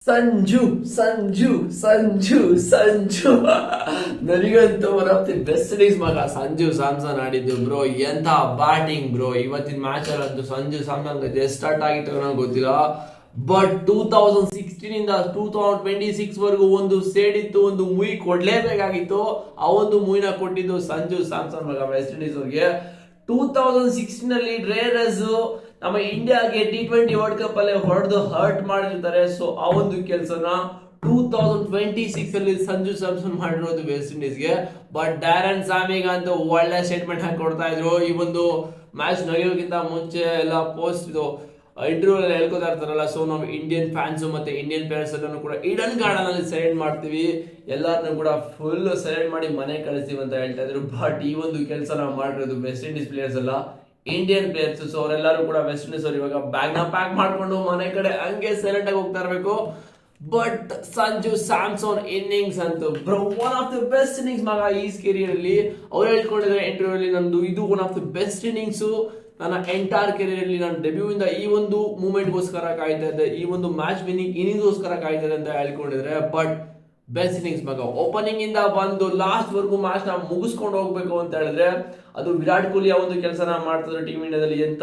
ಸಂಜು ಸಂಜು ಸಂಜು ಸಂಜು ನನಗಂತೂ one of the best days ಮಗ. ಸಂಜು ಸ್ಯಾಮ್ಸನ್ ಆಡಿದ್ದು ಬ್ರೋ, ಎಂತ ಬ್ಯಾಟಿಂಗ್ ಬ್ರೋ. ಇವತ್ತಿನ ಮ್ಯಾಚ್ ಅಲ್ಲಂತೂ ಸಂಜು ಸ್ಯಾಮ್ಸನ್ ಎಷ್ಟು ಸ್ಟಾರ್ಟ್ ಆಗಿತ್ತು ನನಗೆ ಗೊತ್ತಿಲ್ಲ, ಬಟ್ 2016 ಇಂದ 2026 ವರೆಗೂ ಒಂದು ಸೇಡಿತ್ತು, ಒಂದು ಮೂವಿ ಕೊಡ್ಲೇಬೇಕಾಗಿತ್ತು. ಆ ಒಂದು ಮೂವಿನ ಕೊಟ್ಟಿದ್ದು ಸಂಜು ಸ್ಯಾಮ್ಸನ್ ಮಗ ವೆಸ್ಟ್ ಇಂಡೀಸ್ ಅವ್ರಿಗೆ. 2016 ಅಲ್ಲಿ ರೇರಸ್ ನಮ್ಮ ಇಂಡಿಯಾಗೆ T20 ವರ್ಲ್ಡ್ ಕಪ್ ಅಲ್ಲಿ ಹೊಡೆದು ಹರ್ಟ್ ಮಾಡಿರ್ತಾರೆ. ಸೊ ಆ ಒಂದು ಕೆಲಸನ 2026 ಅಲ್ಲಿ ಸಂಜು ಸ್ಯಾಮ್ಸನ್ ಮಾಡಿರೋದು ವೆಸ್ಟ್ ಇಂಡೀಸ್ಗೆ. ಬಟ್ ಡ್ಯಾರನ್ ಸಾಮಿಗೆ ಅಂತ ಒಳ್ಳೆ ಸ್ಟೇಟ್ಮೆಂಟ್ ಹಾಕಿ ಕೊಡ್ತಾ ಇದ್ರು. ಈ ಒಂದು ಮ್ಯಾಚ್ ನಡೆಯೋಕ್ಕಿಂತ ಮುಂಚೆ ಎಲ್ಲ ಪೋಸ್ಟ್ ಇದು ಇಂಟರ್ವ್ಯೂ ಎಲ್ಲ ಹೇಳ್ಕೊತಾ ಇರ್ತಾರಲ್ಲ. ಸೊ ನಾವು ಇಂಡಿಯನ್ ಫ್ಯಾನ್ಸ್ ಮತ್ತೆ ಇಂಡಿಯನ್ ಪ್ಲೇಯರ್ಸ್ ಎಲ್ಲರೂ ಕೂಡ ಈಡನ್ ಗಾರ್ಡನ್ ಅಲ್ಲಿ ಸೆಲೆಕ್ಟ್ ಮಾಡ್ತೀವಿ, ಎಲ್ಲರನ್ನೂ ಕೂಡ ಫುಲ್ ಸೆಲೆಕ್ಟ್ ಮಾಡಿ ಮನೆ ಕಳಿಸ್ತೀವಿ ಅಂತ ಹೇಳ್ತಾ ಇದ್ರು. ಬಟ್ ಈ ಒಂದು ಕೆಲಸ ನಾವು ಮಾಡಿರೋದು ವೆಸ್ಟ್ ಇಂಡೀಸ್ ಪ್ಲೇಯರ್ಸ್ ಅಲ್ಲ, ಇಂಡಿಯನ್ ಪ್ಲೇಯರ್ಸ್. ಸೊ ಅವರೆಲ್ಲರೂ ಕೂಡ ವೆಸ್ಟ್ ಇಂಡೀಸ್ ಅವ್ರು ಇವಾಗ ಬ್ಯಾಗ್ ನ ಪ್ಯಾಕ್ ಮಾಡ್ಕೊಂಡು ಮನೆ ಕಡೆ ಹಂಗೆ ಸೈಲೆಂಟ್ ಆಗಿ ಹೋಗ್ತಾ ಇರಬೇಕು. ಬಟ್ ಸಂಜು ಸ್ಯಾಮ್ಸನ್ ಇನ್ನಿಂಗ್ಸ್ ಅಂತೂ bro one of the best innings ಮಗ ಈ ಕೆರಿಯರ್ ಅಲ್ಲಿ. ಅವ್ರು ಹೇಳ್ಕೊಂಡಿದ್ದಾರೆ ಇಂಟರ್ವ್ಯೂ ಅಲ್ಲಿ, ನಂದು ಇದು one of the best innings ನನ್ನ ಎಂಟೈರ್ ಕೆರಿಯರ್ ಅಲ್ಲಿ. ನಾನು ಡೆಬ್ಯೂ ಇಂದ ಈ ಒಂದು ಮೂಮೆಂಟ್ ಗೋಸ್ಕರ ಕಾಯ್ತಾ ಇದ್ದೆ, ಈ ಒಂದು ಮ್ಯಾಚ್ ವಿನ್ನಿಂಗ್ ಇನ್ನಿಂಗ್ಸ್ ಗೋಸ್ಕರ ಕಾಯ್ತಾ ಇದೆ ಅಂತ ಹೇಳ್ಕೊಂಡಿದ್ರೆ. ಬಟ್ ಬೆಸ್ಟ್ ಇನ್ನಿಂಗ್ಸ್ ಮಗ. ಓಪನಿಂಗ್ ಇಂದ ಬಂದು ಲಾಸ್ಟ್ ವರ್ಗು ಮ್ಯಾಚ್ ನ ಮುಗಿಸ್ಕೊಂಡು ಹೋಗ್ಬೇಕು ಅಂತ ಹೇಳಿದ್ರೆ ಅದು ವಿರಾಟ್ ಕೊಹ್ಲಿ ಆ ಒಂದು ಕೆಲಸನ ಮಾಡ್ತಿದ್ರು ಟೀಮ್ ಇಂಡಿಯಾದಲ್ಲಿ. ಎಂತ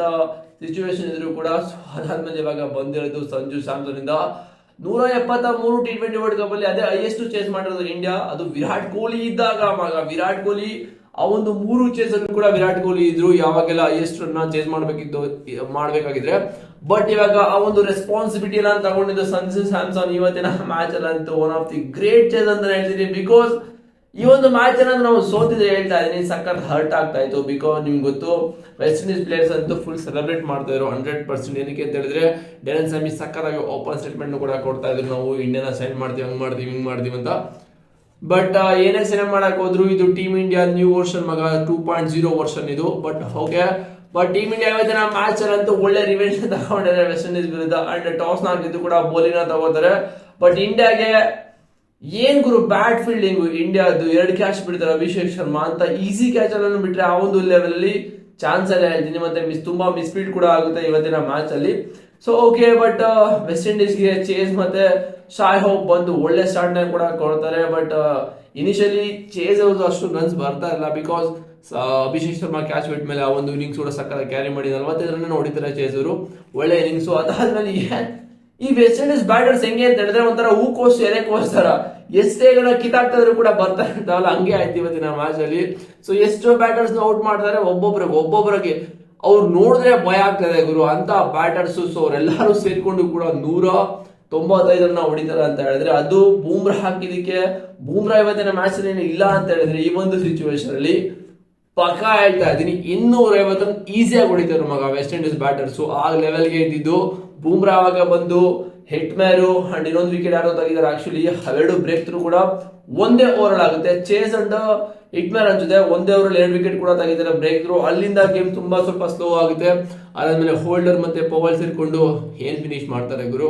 ಸಿಚುವೇಶನ್ ಇದ್ರು ಕೂಡ. ಅದಾದ್ಮೇಲೆ ಇವಾಗ ಬಂದಿರೋದು ಸಂಜು ಸ್ಯಾಮ್ಸನ್ ಇಂದ 173 T20 ವರ್ಲ್ಡ್ ಕಪ್ ಅಲ್ಲಿ ಅದೇ ಹೈಯೆಸ್ಟ್ ಚೇಸ್ ಮಾಡಿರೋದು ಇಂಡಿಯಾ. ಅದು ವಿರಾಟ್ ಕೊಹ್ಲಿ ಇದ್ದಾಗ ಮಗ. ವಿರಾಟ್ ಕೊಹ್ಲಿ ಆ ಒಂದು 3 ಚೇಸ್ ಅಲ್ಲಿ ಕೂಡ ವಿರಾಟ್ ಕೊಹ್ಲಿ ಇದ್ರು, ಯಾವಾಗೆಲ್ಲ ಹೈಯೆಸ್ಟ್ ರನ್ ಚೇಸ್ ಮಾಡ್ಬೇಕಾಗಿದ್ರೆ. ಬಟ್ ಇವಾಗ ಆ ಒಂದು ರೆಸ್ಪಾನ್ಸಿಬಿಲಿಟಿ ಎಲ್ಲ ತಗೊಂಡಿದ್ದು ಸಂಜು ಸ್ಯಾಮ್ಸನ್ ಇವತ್ತಿನ ಮ್ಯಾಚ್ ಅಲ್ಲಂತೂ one of the great chase ಅಂತ ಹೇಳ್ತೀನಿ. ಬಿಕಾಸ್ ಈ ಒಂದು ಮ್ಯಾಚ್ ಏನಾದ್ರು ನಾವು ಸೋತಿದ್ರೆ ಹೇಳ್ತಾ ಇದೀನಿ, ಸಖತ್ ಹರ್ಟ್ ಆಗ್ತಾ ಇತ್ತು. ಬಿಕಾಸ್ ನಿಮ್ಗೆ ಗೊತ್ತು ವೆಸ್ಟ್ ಇಂಡೀಸ್ ಪ್ಲೇಯರ್ಸ್ ಅಂತೂ ಫುಲ್ ಸೆಲೆಬ್ರೇಟ್ ಮಾಡ್ತಾ ಇದ್ರು 100%. ಏನಕ್ಕೆ ಅಂತ ಹೇಳಿದ್ರೆ ಡ್ಯಾರನ್ ಸಾಮಿ ಸಖತ್ತಾಗಿ ಓಪನ್ ಸ್ಟೇಟ್ಮೆಂಟ್ ಕೂಡ ಕೊಡ್ತಾ ಇದ್ರು, ನಾವು ಇಂಡಿಯಾನ ಸೈನ್ ಮಾಡ್ತೀವಿ, ಹಂಗ್ ಮಾಡ್ತೀವಿ, ಹಿಂಗ್ ಮಾಡ್ತೀವಿ ಅಂತ. ಬಟ್ ಏನೇ ಸೈನ್ ಮಾಡಕ್ ಹೋದ್ರು ಇದು ಟೀಮ್ ಇಂಡಿಯಾ ನ್ಯೂ ವರ್ಷನ್ ಮಗ, 2.0 ವರ್ಷನ್ ಇದು. But okay, but team India ಇವತ್ತಿನ ಮ್ಯಾಚ್ ಅಲ್ಲಂತೂ ಒಳ್ಳೆ ರಿವೆಂಜ್ ತಗೊಂಡಿದ್ದಾರೆ ವೆಸ್ಟ್ ಇಂಡೀಸ್ ವಿರುದ್ಧ. ಅಂಡ್ ಟಾಸ್ ನಾಲ್ಕಿದ್ದು ಕೂಡ ಬೌಲಿಂಗ್ ತಗೋತಾರೆ. ಬಟ್ ಇಂಡಿಯಾಗೆ ಏನ್ ಗುರು ಬ್ಯಾಟ್ ಫೀಲ್ಡಿಂಗ್ ಇಂಡಿಯಾದು. 2 ಕ್ಯಾಚ್ ಬಿಡ್ತಾರೆ ಅಭಿಷೇಕ್ ಶರ್ಮಾ ಅಂತ. ಈಸಿ ಕ್ಯಾಚ್ ಅನ್ನು ಬಿಟ್ರೆ ಆ ಒಂದು ಲೆವೆಲ್ ಅಲ್ಲಿ ಚಾನ್ಸ್ ಎಲ್ಲ ಹೇಳ್ತೀನಿ. ಮತ್ತೆ ತುಂಬಾ ಮಿಸ್ಫೀಲ್ಡ್ ಕೂಡ ಆಗುತ್ತೆ ಇವತ್ತಿನ ಮ್ಯಾಚ್ ಅಲ್ಲಿ. ಸೊ ಓಕೆ, ಬಟ್ ವೆಸ್ಟ್ ಇಂಡೀಸ್ಗೆ ಚೇಸ್ ಮತ್ತೆ ಶಾಯ್ ಹೋಪ್ ಬಂದು ಒಳ್ಳೆ ಸ್ಟಾರ್ಟ್ ನ ಕೂಡ ಕೊಡ್ತಾರೆ. ಬಟ್ ಇನಿಷಿಯಲಿ ಚೇಸ್ ಅವ್ರದ್ದು ಅಷ್ಟು ರನ್ಸ್ ಬರ್ತಾ ಇಲ್ಲ. ಬಿಕಾಸ್ ಅಭಿಷೇಕ್ ಶರ್ಮಾ ಕ್ಯಾಚ್ ಬಿಟ್ಟ ಮೇಲೆ ಆ ಒಂದು ಇನ್ನಿಂಗ್ಸ್ ಕೂಡ ಸಕ್ಕತ್ತ ಕ್ಯಾರಿ ಮಾಡಿ 45 ರನ್ ಹೊಡಿತಾರೆ ಚೇಸ್ ಅವರು, ಒಳ್ಳೆ ಇನ್ನಿಂಗ್ಸ್. ಅದಾದ್ಮೇಲೆ ಈ ವೆಸ್ಟ್ ಇಂಡೀಸ್ ಬ್ಯಾಟರ್ಸ್ ಹೆಂಗೆ ಅಂತ ಹೇಳಿದ್ರೆ ಒಂಥರ ಹೂಕೋಸ್ ಎಲೆಕೋಸ್ ತರ ಎಷ್ಟೇ ಕಿತ್ತಾಕ್ತಾ ಇದ್ರು ಕೂಡ ಬರ್ತಾ ಇರ್ತಾವಲ್ಲ, ಹಂಗೆ ಆಯ್ತು ಇವತ್ತಿನ ಮ್ಯಾಚ್ ಅಲ್ಲಿ. ಸೊ ಎಷ್ಟೋ ಬ್ಯಾಟರ್ಸ್ ಔಟ್ ಮಾಡ್ತಾರೆ ಒಬ್ಬೊಬ್ಬರಿಗೆ ಅವ್ರು ನೋಡಿದ್ರೆ ಭಯ ಆಗ್ತದೆ ಗುರು ಅಂತ ಬ್ಯಾಟರ್ಸ್. ಸೊ ಅವರೆಲ್ಲರೂ ಸೇರ್ಕೊಂಡು ಕೂಡ 195 ರನ್ ಹೊಡಿತಾರೆ ಅಂತ ಹೇಳಿದ್ರೆ ಅದು ಬೂಮ್ರಾ ಹಾಕಿದಕ್ಕೆ. ಬೂಮ್ರಾ ಇವತ್ತಿನ ಮ್ಯಾಚ್ ಅಲ್ಲಿ ಇಲ್ಲ ಅಂತ ಹೇಳಿದ್ರೆ ಈ ಒಂದು ಸಿಚುವೇಶನ್ ಅಲ್ಲಿ ಪಕ್ಕ ಹೇಳ್ತಾ ಇದ್ದೀನಿ 250 ರನ್ ಈಸಿಯಾಗಿ ಹೊಡಿತಾರೆ ಮಗ ವೆಸ್ಟ್ ಇಂಡೀಸ್ ಬ್ಯಾಟರ್ಸ್. ಆ ಲೆವೆಲ್ಗೆ ಇದ್ದಿದ್ದು ಬೂಮ್ರಾ ಆವಾಗ ಬಂದು ಹಿಟ್ ಮ್ಯಾರು ಅಂಡ್ ಇನ್ನೊಂದು ವಿಕೆಟ್ ಯಾರೋ ತೆಗಿದ್ದಾರೆ. ಆಕ್ಚುಲಿ 2 ಬ್ರೇಕ್ ಥ್ರೂ ಕೂಡ ಒಂದೇ ಓವರ್ ಆಗುತ್ತೆ. ಚೇಸ್ ಅಂಡ್ ಹಿಟ್ ಮ್ಯಾರ್ ಅನ್ಸುತ್ತೆ ಒಂದೇ ಓವರ್ 2 ವಿಕೆಟ್ ಕೂಡ ತೆಗಿತಾರೆ ಬ್ರೇಕ್ ಥ್ರೂ. ಅಲ್ಲಿಂದ ಗೇಮ್ ತುಂಬಾ ಸ್ವಲ್ಪ ಸ್ಲೋ ಆಗುತ್ತೆ. ಅದಾದ್ಮೇಲೆ ಹೋಲ್ಡರ್ ಮತ್ತೆ ಪವಲ್ ಸೇರ್ಕೊಂಡು ಏನ್ ಫಿನಿಶ್ ಮಾಡ್ತಾರೆ ಗುರು.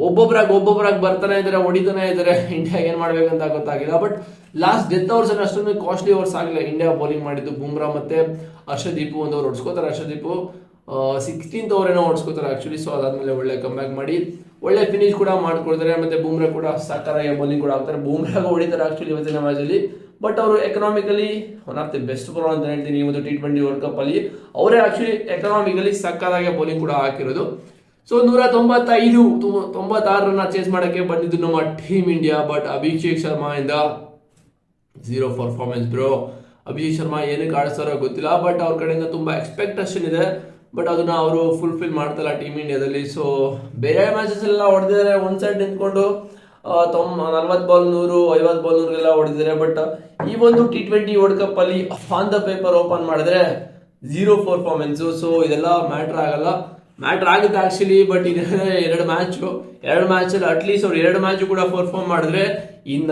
ಒಬ್ಬೊಬ್ಬರಾಗಿ ಬರ್ತಾನೆ ಇದಾರೆ, ಹೊಡಿತಾನೆ ಇದಾರೆ. ಇಂಡಿಯಾ ಏನ್ ಮಾಡ್ಬೇಕಂತ ಗೊತ್ತಾಗಿಲ್ಲ. ಬಟ್ ಲಾಸ್ಟ್ ಡೆತ್ ಓವರ್ಸ್ ಅಲ್ಲಿ ಅಷ್ಟೊಂದು ಕಾಸ್ಟ್ಲಿ ಓವರ್ಸ್ ಆಗಿಲ್ಲ ಇಂಡಿಯಾ ಬೌಲಿಂಗ್ ಮಾಡಿದ್ದು. ಬೂಮ್ರಾ ಮತ್ತೆ ಹರ್ಷದೀಪ್ ಒಂದು ಓವರ್ ಹೊಡ್ಸ್ಕೋತಾರೆ. ಹರ್ಷದೀಪ್ 16th ಓವರ್ ಏನೋ ಹೊಡ್ಸ್ಕೋತಾರೆ ಆಕ್ಚುಲಿ. ಸೊ ಅದಾದ್ಮೇಲೆ ಒಳ್ಳೆ ಕಮ್ಬ್ಯಾಕ್ ಮಾಡಿ ಒಳ್ಳೆ ಫಿನಿಶ್ ಕೂಡ ಮಾಡ್ಕೊಡ್ತಾರೆ. ಮತ್ತೆ ಬೂಮ್ರಾ ಕೂಡ ಸಕ್ಕತ್ತಾಗಿ ಬೌಲಿಂಗ್ ಕೂಡ ಆಗ್ತಾರೆ. ಬೂಮ್ರಾಗ ಹೊಡಿತಾರೆ ಆಕ್ಚುಲಿ ಇವತ್ತಿನ ಮ್ಯಾಚ್ ಅಲ್ಲಿ. ಬಟ್ ಅವರು economically one of the best bowler ಅಂತ ಹೇಳ್ತೀನಿ ಈ ಒಂದು T20 ವರ್ಲ್ಡ್ ಕಪ್ ಅಲ್ಲಿ. ಅವರೇ ಆಕ್ಚುಲಿ ಎಕನಾಮಿಕಲಿ ಸಕ್ಕತ್ತಾಗಿ ಬೌಲಿಂಗ್ ಕೂಡ ಹಾಕಿರೋದು. ಸೊ 196 ರನ್ ಚೇಸ್ ಮಾಡಕ್ಕೆ ಬಂದಿದ್ದು ನಮ್ಮ team India. But Abhishek Sharma ಇಂದ 0 ಪರ್ಫಾರ್ಮೆನ್ಸ್ ಬ್ರೋ. ಅಭಿಷೇಕ್ ಶರ್ಮಾ ಏನಕ್ಕೆ ಆಡಿಸ್ತಾರೋ ಗೊತ್ತಿಲ್ಲ. ಬಟ್ ಅವ್ರ ಕಡೆಯಿಂದ ತುಂಬಾ ಎಕ್ಸ್ಪೆಕ್ಟೇಷನ್ ಇದೆ, ಬಟ್ ಅದನ್ನ ಅವರು ಫುಲ್ಫಿಲ್ ಮಾಡ್ತಾರ ಟೀಮ್ ಇಂಡಿಯಾದಲ್ಲಿ. ಸೊ ಬೇರೆ ಮ್ಯಾಚಸ್ ಎಲ್ಲ ಹೊಡೆದಿದ್ದಾರೆ, ಒಂದ್ ಸೈಡ್ ನಿಂತ್ಕೊಂಡು 40 ಬಾಲ್ 100, 50 ಬಾಲ್ 100 ಎಲ್ಲ ಹೊಡೆದಿದ್ದಾರೆ. ಬಟ್ ಈ ಒಂದು T20 ವರ್ಲ್ಡ್ ಕಪ್ ಅಲ್ಲಿ ಆನ್ ದ ಪೇಪರ್ ಓಪನ್ ಮಾಡಿದ್ರೆ 0 ಪರ್ಫಾರ್ಮೆನ್ಸ್. ಸೊ ಇದೆಲ್ಲ ಮ್ಯಾಟರ್ ಆಗಲ್ಲ, ಮ್ಯಾಟರ್ ಆಗುತ್ತೆ ಆಕ್ಚುಲಿ. ಬಟ್ ಇದು 2 ಮ್ಯಾಚ್ ಅಲ್ಲಿ ಅಟ್ಲೀಸ್ಟ್ ಅವ್ರು 2 ಮ್ಯಾಚ್ ಕೂಡ ಪರ್ಫಾರ್ಮ್ ಮಾಡಿದ್ರೆ ಇನ್ನ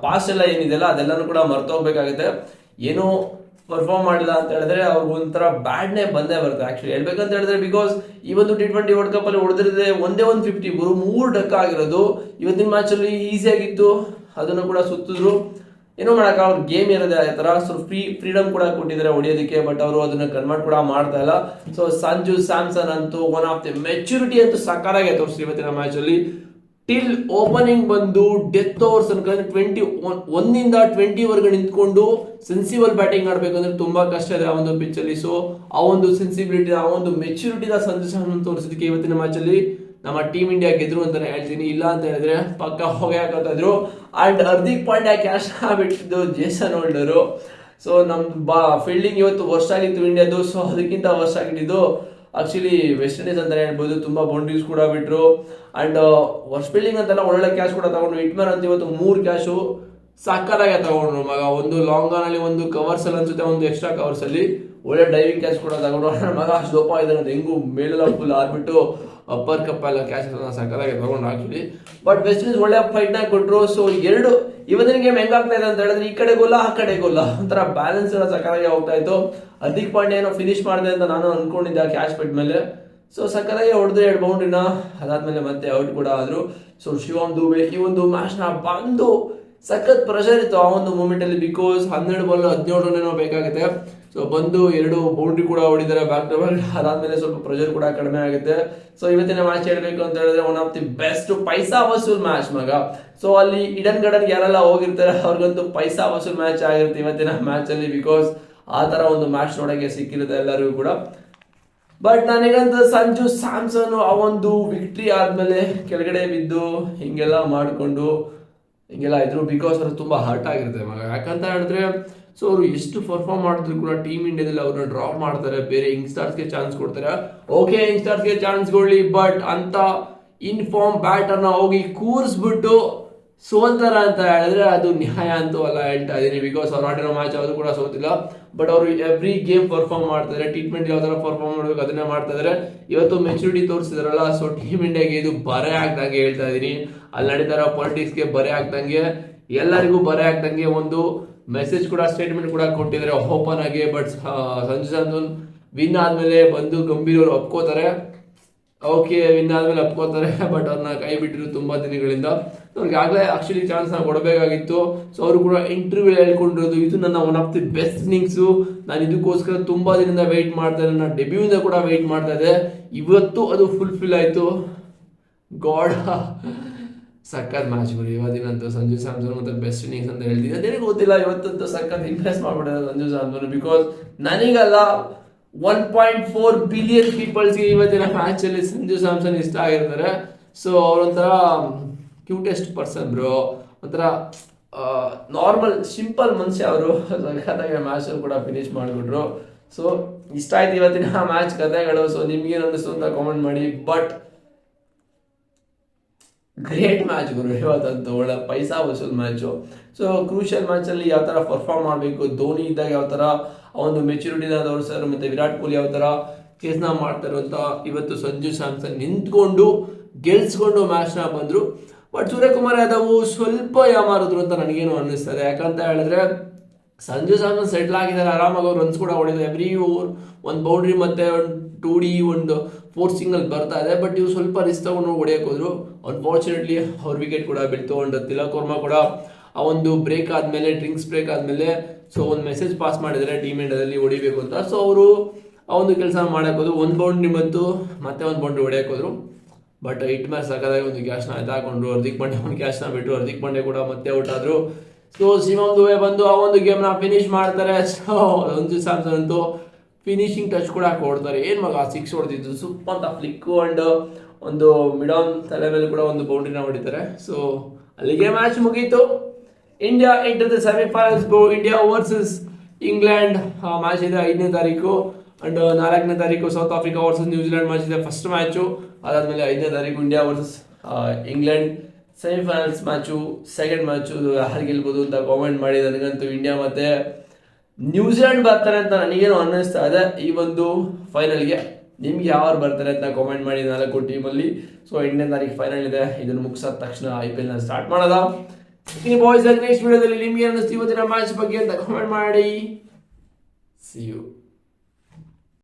ಪಾಸ್ ಎಲ್ಲ ಏನಿದೆಲ್ಲ ಅದೆಲ್ಲಾನು ಕೂಡ ಮರ್ತೋಗ್ಬೇಕಾಗುತ್ತೆ. ಏನೋ ಪರ್ಫಾರ್ಮ್ ಮಾಡಿಲ್ಲ ಅಂತ ಹೇಳಿದ್ರೆ ಅವ್ರಿಗೆ ಒಂಥರ ಬ್ಯಾಡ್ನೇ ಬಂದೇ ಬರುತ್ತೆ ಆಕ್ಚುಲಿ ಹೇಳ್ಬೇಕಂತ ಹೇಳಿದ್ರೆ. ಬಿಕಾಸ್ ಈ ಒಂದು T20 ವರ್ಲ್ಡ್ ಕಪ್ ಅಲ್ಲಿ ಹೊಡೆದಿರದೆ ಒಂದೇ 150 3 ಡಕ್ ಆಗಿರೋದು. ಇವತ್ತಿನ ಮ್ಯಾಚ್ ಅಲ್ಲಿ ಈಸಿ ಆಗಿತ್ತು, ಅದನ್ನು ಕೂಡ ಸುತ್ತಿದ್ರು. ಏನೋ ಮಾಡಕ್ ಅವ್ರ ಗೇಮ್ ಇರೋದೇ ಆ ತರ. ಸೊ ಫ್ರೀಡಮ್ ಕೂಡ ಕೊಟ್ಟಿದ್ದಾರೆ ಹೊಡಿಯೋದಕ್ಕೆ, ಬಟ್ ಅವರು ಅದನ್ನ ಕನ್ವರ್ಟ್ ಕೂಡ ಮಾಡ್ತಾ ಇಲ್ಲ. ಸೊ ಸಂಜು ಸ್ಯಾಮ್ಸನ್ ಅಂತೂ ಒನ್ ಆಫ್ ದಿ ಮೆಚುರಿಟಿ ಅಂತೂ ಸಕಾರಾಗಿ ತೋರಿಸಿ ಇವತ್ತಿನ ಮ್ಯಾಚ್ ಅಲ್ಲಿ. ಟಿಲ್ ಓಪನಿಂಗ್ ಬಂದು ಡೆತ್ ಓವರ್ಸ್ ಅನ್ಕೊಂಡ್ರೆ 21 20 ವರ್ಗ ನಿಂತ್ಕೊಂಡು ಸೆನ್ಸಿಬಲ್ ಬ್ಯಾಟಿಂಗ್ ಆಡ್ಬೇಕಂದ್ರೆ ತುಂಬಾ ಕಷ್ಟ ಇದೆ ಆ ಒಂದು ಪಿಚ್ ಅಲ್ಲಿ. ಸೊ ಆ ಒಂದು ಸೆನ್ಸಿಬಿಲಿಟಿ, ಆ ಒಂದು ಮೆಚುರಿಟಿನ ಸಂಜು ಸ್ಯಾಮ್ಸನ್ ತೋರಿಸಿದಕ್ಕೆ ಇವತ್ತಿನ ಮ್ಯಾಚ್ ಅಲ್ಲಿ ನಮ್ಮ ಟೀಮ್ ಇಂಡಿಯಾ ಗೆದ್ರು ಅಂತಾನೆ ಹೇಳ್ತೀನಿ. ಇಲ್ಲ ಅಂತ ಹೇಳಿದ್ರೆ ಪಕ್ಕ ಹೋಗಿ ಹಾಕತ್ತಾ ಇದ್ರು. ಅಂಡ್ ಹಾರ್ದಿಕ್ ಪಾಂಡ್ಯ ಕ್ಯಾಶ್ ಬಿಟ್ಟಿದ್ದು ಜೇಸನ್ ಹೋಲ್ಡರ್. ಸೊ ನಮ್ದು ಫೀಲ್ಡಿಂಗ್ ಇವತ್ತು ವರ್ಷ ಆಗಿತ್ತು ಇಂಡಿಯಾದು. ಸೊ ಅದಕ್ಕಿಂತ ವರ್ಷ ಆಗಿದ್ದು ಆಕ್ಚುಲಿ ವೆಸ್ಟ್ ಇಂಡೀಸ್ ಅಂತಾನೆ ಹೇಳ್ಬೋದು. ತುಂಬಾ ಬೌಂಡ್ರೀಸ್ ಕೂಡ ಬಿಟ್ರು. ಅಂಡ್ ವರ್ಷ ಫೀಲ್ಡಿಂಗ್ ಅಂತೆಲ್ಲ ಒಳ್ಳೆ ಕ್ಯಾಶ್ ಕೂಡ ತಗೊಂಡು ಹಿಟ್ಮ್ಯಾನ್ ಅಂತ ಇವತ್ತು 3 ಕ್ಯಾಶು ಸಕ್ಕತ್ತಾಗೆ ತಗೊಂಡ್ರು ಮಗ. ಒಂದು ಲಾಂಗ್ ಆನ್ ಅಲ್ಲಿ, ಒಂದು ಕವರ್ಸ್ ಅಲ್ಲಿ ಅನ್ಸುತ್ತೆ, ಒಂದು ಎಕ್ಸ್ಟ್ರಾ ಕವರ್ಸ್ ಅಲ್ಲಿ ಒಳ್ಳೆ ಡೈವಿಂಗ್ ಕ್ಯಾಚ್ ಕೂಡ ತಗೊಂಡ್ರು. ಮಗ ಅಷ್ಟು ದೋಪ ಇದ್ದಾನೆ, ಹೆಂಗು ಮೇಲೆಲ್ಲ ಫುಲ್ ಆಡ್ಬಿಟ್ಟು ಅಪ್ಪರ್ ಕಪ್ ಎಲ್ಲ ಕ್ಯಾಚ್ ಸಕ್ಕತ್ತಾಗಿ ತಗೊಂಡು ಆಕ್ಚುಲಿ. ಬಟ್ ವೆಸ್ಟ್ ಇಂಡೀಸ್ ಒಳ್ಳೆ ಫೈಟ್ ನ ಕೊಟ್ರು. ಸೊ ಇವತ್ತಿನ ಗೇಮ್ ಹೆಂಗಾಗ್ತಾ ಇದೆ ಅಂತ ಹೇಳಿದ್ರೆ ಈ ಕಡೆ ಗೋಲ ಆ ಕಡೆ ಗೋಲ, ಒಂಥರ ಬ್ಯಾಲೆನ್ಸ್ ಎಲ್ಲ ಸಕ್ಕತ್ತಾಗಿ ಹೋಗ್ತಾ ಇತ್ತು. ಹಾರ್ದಿಕ್ ಪಾಂಡ್ಯ ಏನೋ ಫಿನಿಶ್ ಮಾಡಿದೆ ಅಂತ ನಾನು ಅನ್ಕೊಂಡಿದ್ದೆ ಕ್ಯಾಚ್ ಬಿಟ್ಟ ಮೇಲೆ. ಸೊ ಸಕ್ಕತ್ತಾಗಿ ಹೊಡೆದ್ರೆ 2 ಬೌಂಡ್ರಿನ, ಅದಾದ್ಮೇಲೆ ಮತ್ತೆ ಔಟ್ ಕೂಡ ಆದ್ರು. ಸೊ ಶಿವಮ್ ದುಬೆ ಈ ಒಂದು ಮ್ಯಾಚ್ ನ ಬಂದು ಸಖತ್ ಪ್ರೆಷರ್ ಇತ್ತು ಆ ಒಂದು ಮೂಮೆಂಟ್ ಅಲ್ಲಿ. ಬಿಕಾಸ್ 12 ಬಾಲ್ 17 ರನ್ ಏನೋ ಬೇಕಾಗುತ್ತೆ. ಸೊ ಬಂದು 2 ಬೌಂಡ್ರಿ ಕೂಡ ಹೊಡಿದ್ದಾರೆ ಬ್ಯಾಕ್ ಟು ಬ್ಯಾಕ್. ಅದಾದ್ಮೇಲೆ ಸ್ವಲ್ಪ ಪ್ರೆಷರ್ ಕೂಡ ಕಡಿಮೆ ಆಗುತ್ತೆ. ಸೊ ಇವತ್ತಿನ ಮ್ಯಾಚ್ ಹೇಳ್ಬೇಕು ಅಂತ ಹೇಳಿದ್ರೆ one of the best paisa vasool match ಮಗ. ಸೊ ಅಲ್ಲಿ ಇಡನ್ ಗಾರ್ಡನ್ ಯಾರೆಲ್ಲ ಹೋಗಿರ್ತಾರೆ ಅವ್ರಿಗಂತೂ ಪೈಸಾ ವಸೂಲ್ ಮ್ಯಾಚ್ ಆಗಿರುತ್ತೆ ಇವತ್ತಿನ ಮ್ಯಾಚ್ ಅಲ್ಲಿ. ಬಿಕಾಸ್ ಆ ತರ ಒಂದು ಮ್ಯಾಚ್ ನೋಡಕ್ಕೆ ಸಿಕ್ಕಿರುತ್ತೆ ಎಲ್ಲರಿಗೂ ಕೂಡ. ಬಟ್ ನನಗಂತ ಸಂಜು ಸ್ಯಾಮ್ಸನ್ ಆ ಒಂದು ವಿಕ್ಟ್ರಿ ಆದ್ಮೇಲೆ ಕೆಳಗಡೆ ಬಿದ್ದು ಹಿಂಗೆಲ್ಲ ಮಾಡ್ಕೊಂಡು ಹಿಂಗೆಲ್ಲ ಇದ್ರು. ಬಿಕಾಸ್ ಅವ್ರು ತುಂಬಾ ಹರ್ಟ್ ಆಗಿರುತ್ತೆ ಮಗ. ಯಾಕಂತ ಹೇಳಿದ್ರೆ ಸೊ ಅವರು ಎಷ್ಟು ಪರ್ಫಾರ್ಮ್ ಮಾಡಿದ್ರು ಕೂಡ ಟೀಮ್ ಇಂಡಿಯಾದಲ್ಲಿ ಅವ್ರನ್ನ ಡ್ರಾಪ್ ಮಾಡ್ತಾರೆ, ಬೇರೆ ಯಂಗ್ಸ್ಟರ್ಸ್ಗೆ ಚಾನ್ಸ್ ಕೊಡ್ತಾರೆ. ಓಕೆ ಯಂಗ್ಸ್ಟರ್ಸ್ಗೆ ಚಾನ್ಸ್ ಕೊಡ್ಲಿ, ಬಟ್ ಅಂತ ಇನ್ಫಾರ್ಮ್ ಬ್ಯಾಟರ್ನ ಹೋಗಿ ಕೂರಿಸ್ಬಿಟ್ಟು ಸೋಲ್ತಾರ ಅಂತ ಹೇಳಿದ್ರೆ ಅದು ನ್ಯಾಯ ಅಂತೂ ಅಲ್ಲ ಹೇಳ್ತಾ ಇದೀನಿ. ಬಿಕಾಸ್ ಅವ್ರು ಆಡಿರೋ ಮ್ಯಾಚ್ ಅವರು ಕೂಡ ಸೋತಿಲ್ಲ. ಬಟ್ ಅವರು ಎವ್ರಿ ಗೇಮ್ ಪರ್ಫಾರ್ಮ್ ಮಾಡ್ತಾರೆ. ಟ್ರೀಟ್ಮೆಂಟ್ ಯಾವ ತರ ಪರ್ಫಾರ್ಮ್ ಮಾಡ್ಬೇಕು ಅದನ್ನೇ ಮಾಡ್ತಾ ಇದಾರೆ. ಇವತ್ತು ಮೆಚುರಿಟಿ ತೋರಿಸಿದಾರಲ್ಲ. ಸೊ ಟೀಮ್ ಇಂಡಿಯಾಗೆ ಇದು ಬರೆ ಆಗ್ದಂಗೆ ಹೇಳ್ತಾ ಇದೀನಿ. ಅಲ್ಲಿ ನಡೀತಾರ ಪಾಲಿಟಿಕ್ಸ್ಗೆ ಬರೆ ಆಗ್ದಂಗೆ, ಎಲ್ಲರಿಗೂ ಬರೆ ಆಗ್ದಂಗೆ ಒಂದು ಮೆಸೇಜ್ ಕೂಡ, ಸ್ಟೇಟ್ಮೆಂಟ್ ಕೂಡ ಕೊಟ್ಟಿದ್ದಾರೆ ಓಪನ್ ಆಗಿ. ಬಟ್ ಸಂಜು ಸ್ಯಾಮ್ಸನ್ ವಿನ್ ಆದ್ಮೇಲೆ ಬಂದು ಗಂಭೀರ್ ಅವರು ಒಪ್ಕೋತಾರೆ. ಓಕೆ ವಿನ್ ಆದ್ಮೇಲೆ ಒಪ್ಕೋತಾರೆ, ಬಟ್ ಅವ್ರನ್ನ ಕೈ ಬಿಟ್ಟಿರು ತುಂಬಾ ದಿನಗಳಿಂದ. ಅವ್ರಿಗೆ ಆಗ್ಲೇ ಆಕ್ಚುಲಿ ಚಾನ್ಸ್ ನ ಕೊಡಬೇಕಾಗಿತ್ತು. ಸೊ ಅವರು ಕೂಡ ಇಂಟರ್ವ್ಯೂ ಹೇಳ್ಕೊಂಡಿರೋದು ಇದು ನನ್ನ one of the best innings, ನಾನು ಇದಕ್ಕೋಸ್ಕರ ತುಂಬಾ ದಿನದಿಂದ ವೆಯ್ಟ್ ಮಾಡ್ತಾ ಇದ್ದೆ, ನನ್ನ ಡೆಬ್ಯೂ ಇಂದ ಕೂಡ ವೆಯ್ಟ್ ಮಾಡ್ತಾ ಇದ್ದೆ. ಇವತ್ತು ಅದು ಫುಲ್ಫಿಲ್ ಆಯ್ತು. ಗಾಡ್ ಸಖತ್ ಮ್ಯಾಚ್ ಗುರು ಇವತ್ತಿನಂತೂ. ಸಂಜು ಸ್ಯಾಮ್ಸನ್ ಮತ್ತೆ ಬೆಸ್ಟ್ ಇನ್ನಿಂಗ್ಸ್ ಅಂತ ಹೇಳ್ತೀನಿ. ಅದೇನು ಗೊತ್ತಿಲ್ಲ, ಇವತ್ತಂತೂ ಸಖತ್ ಇಂಪ್ರೆಸ್ ಮಾಡ್ಬಿಟ್ಟಿದ್ದಾರೆ ಸಂಜು ಸ್ಯಾಮ್ಸನ್. ಬಿಕಾಸ್ ನನಗಲ್ಲ 1.4 ಬಿಲಿಯನ್ ಪೀಪಲ್ಸ್ಗೆ ಇವತ್ತಿನ ಮ್ಯಾಚ್ ಅಲ್ಲಿ ಸಂಜು ಸ್ಯಾಮ್ಸನ್ ಇಷ್ಟ ಆಗಿರ್ತಾರೆ. ಸೊ ಅವರೊಂಥರ ಕ್ಯೂಟೆಸ್ಟ್ ಪರ್ಸನ್ ಬ್ರೋ, ಒಂಥರ ನಾರ್ಮಲ್ ಸಿಂಪಲ್ ಮನುಷ್ಯ ಅವರು. ಸಖತ್ತಾಗಿ ಮ್ಯಾಚ್ ಕೂಡ ಫಿನಿಶ್ ಮಾಡಿಬಿಟ್ರು. ಸೊ ಇಷ್ಟ ಆಯ್ತು ಇವತ್ತಿನ ಮ್ಯಾಚ್ ಕಥೆಗಳು. ಸೊ ನಿಮ್ಗೇನು ಅನ್ನಿಸ್ತು ಅಂತ ಕಾಮೆಂಟ್ ಮಾಡಿ. ಬಟ್ ಗ್ರೇಟ್ ಮ್ಯಾಚ್ ಗುರು ಇವತ್ತಂತೂ, ಒಳ್ಳೆ ಪೈಸಾ ವಸೂಲ್ ಮ್ಯಾಚು. ಸೊ ಕ್ರೂಷಿಯಲ್ ಮ್ಯಾಚ್ ಅಲ್ಲಿ ಯಾವ ತರ ಪರ್ಫಾರ್ಮ್ ಮಾಡಬೇಕು, ಧೋನಿ ಇದ್ದಾಗ ಯಾವ ತರ ಒಂದು ಮೆಚುರಿಟಿನ ತೋರಿಸ್ತಾರೆ, ಮತ್ತೆ ವಿರಾಟ್ ಕೊಹ್ಲಿ ಯಾವ ತರ ಕೇಸ್ನ ಮಾಡ್ತಾರೆ ಅಂತ ಇವತ್ತು ಸಂಜು ಸ್ಯಾಮ್ಸನ್ ನಿಂತ್ಕೊಂಡು ಗೆಲ್ಸ್ಕೊಂಡು ಮ್ಯಾಚ್ ನ ಬಂದ್ರು. ಬಟ್ ಸೂರ್ಯಕುಮಾರ್ ಯಾದವ್ ಸ್ವಲ್ಪ ಯಾಮಾರಿದ್ರು ಅಂತ ನನಗೇನು ಅನ್ನಿಸ್ತದೆ. ಯಾಕಂತ ಹೇಳಿದ್ರೆ ಸಂಜು ಸ್ಯಾಮ್ಸನ್ ಸೆಟ್ಲ್ ಆಗಿದ್ದಾರೆ, ಆರಾಮಾಗಿ ಅವ್ರು ರನ್ಸ್ ಕೂಡ ಹೊಡಿದ್ದಾರೆ. ಎವ್ರಿ ಓವರ್ ಒಂದು ಬೌಂಡ್ರಿ ಮತ್ತೆ ಒಂದು 2D ಒಂದು 4 ಸಿಂಗಲ್ ಬರ್ತಾ ಇದೆ. ಬಟ್ ಇವ್ರು ಸ್ವಲ್ಪ ರಿಸ್ಕ್ ತಗೊಂಡು ಹೊಡೆಯಕ್ಕೆ ಹೋದ್ರು. ಅನ್ಫಾರ್ಚುನೇಟ್ಲಿ ಅವ್ರ ವಿಕೆಟ್ ಕೂಡ ಬೀಳ್ತು. ಅಂಡ್ ತಿಲಕ್ ವರ್ಮಾ ಕೂಡ ಆ ಒಂದು ಬ್ರೇಕ್ ಆದ್ಮೇಲೆ, ಡ್ರಿಂಕ್ಸ್ ಬ್ರೇಕ್ ಆದ್ಮೇಲೆ ಸೊ ಒಂದು ಮೆಸೇಜ್ ಪಾಸ್ ಮಾಡಿದರೆ ಟೀಮ್ ಇಂಡಿಯಾದಲ್ಲಿ ಹೊಡಿಬೇಕು ಅಂತ. ಸೊ ಅವರು ಆ ಒಂದು ಕೆಲಸ ಮಾಡಕ್ ಹೋದ್ರು. ಒಂದು ಬೌಂಡ್ರಿ ಬಂತು, ಮತ್ತೆ ಒಂದು ಬೌಂಡ್ರಿ ಹೊಡೆಯಕ್ಕೆ ಹೋದ್ರು. ಬಟ್ ಹಿಟ್ ಮ್ಯಾಚ್ ಸಾಕಾದಾಗ ಒಂದು ಕ್ಯಾಚ್ನ ಎತ್ತಾಕೊಂಡ್ರು. ಹಾರ್ದಿಕ್ ಪಾಂಡ್ಯ ಒಂದು ಕ್ಯಾಚ್ನ ಬಿಟ್ಟರು. ಹಾರ್ದಿಕ್ ಪಾಂಡ್ಯ ಕೂಡ ಮತ್ತೆ ಔಟ್ ಆದ್ರು. ಸೊ ಶಿವಮ್ ದುಬೆ ಬಂದು ಆ ಒಂದು ಗೇಮ್ನ ಫಿನಿಶ್ ಮಾಡ್ತಾರೆ. ಸೊ ಸಂಜು ಸ್ಯಾಮ್ಸನ್ ಅಂತೂ ಫಿನಿಶಿಂಗ್ ಟಚ್ ಕೂಡ ಕೊಡ್ತಾರೆ. ಏನ್ ಮಗ 6 ಹೊಡೆದಿದ್ದು ಸೂಪ್ ಅಂತ ಫ್ಲಿಕ್ ಅಂಡ್ ಒಂದು ಮಿಡಾನ್ ತಲೆ ಮೇಲೆ ಕೂಡ ಒಂದು ಬೌಂಡ್ರಿನ ಹೊಡಿತಾರೆ. ಸೊ ಅಲ್ಲಿಗೆ ಮ್ಯಾಚ್ ಮುಗೀತು. India enter the semifinals go. India versus England match ಇದೆ 5ನೇ ತಾರೀಕು. ಅಂಡ್ 4ನೇ ತಾರೀಕು south Africa versus New Zealand match ಇದೆ ಫಸ್ಟ್ ಮ್ಯಾಚು. ಅದಾದ್ಮೇಲೆ 5ನೇ ತಾರೀಕು India versus England semifinals match, second match. ಯಾರು ಗೆಲ್ಬೋದು ಅಂತ ಕಾಮೆಂಟ್ ಮಾಡಿ. ನನಗಂತೂ ಇಂಡಿಯಾ ಮತ್ತೆ ನ್ಯೂಜಿಲೆಂಡ್ ಬರ್ತಾರೆ ಅಂತ ನನಗೇನು ಅನ್ನಿಸ್ತಾ ಇದೆ ಈ ಒಂದು ಫೈನಲ್ಗೆ. ನಿಮ್ಗೆ ಯಾರು ಬರ್ತಾರೆ ಅಂತ ಕಾಮೆಂಟ್ ಮಾಡಿ 4 ಟೀಮಲ್ಲಿ. ಸೊ 8ನೇ ತಾರೀಕು ಫೈನಲ್ ಇದೆ. ಇದನ್ನು ಮುಗಿಸಾದ ತಕ್ಷಣ IPL ನ ಸ್ಟಾರ್ಟ್ ಮಾಡೋದ. ಈ ಬಾಯ್ಸ್ ನೆಕ್ಸ್ಟ್ ವಿಡಿಯೋದಲ್ಲಿ ನಿಮ್ಗೆ ಅನ್ನಿಸ್ತು ಇವತ್ತಿನ ಮ್ಯಾಚ್ ಬಗ್ಗೆ ಅಂತ ಕಾಮೆಂಟ್ ಮಾಡಿ. See you.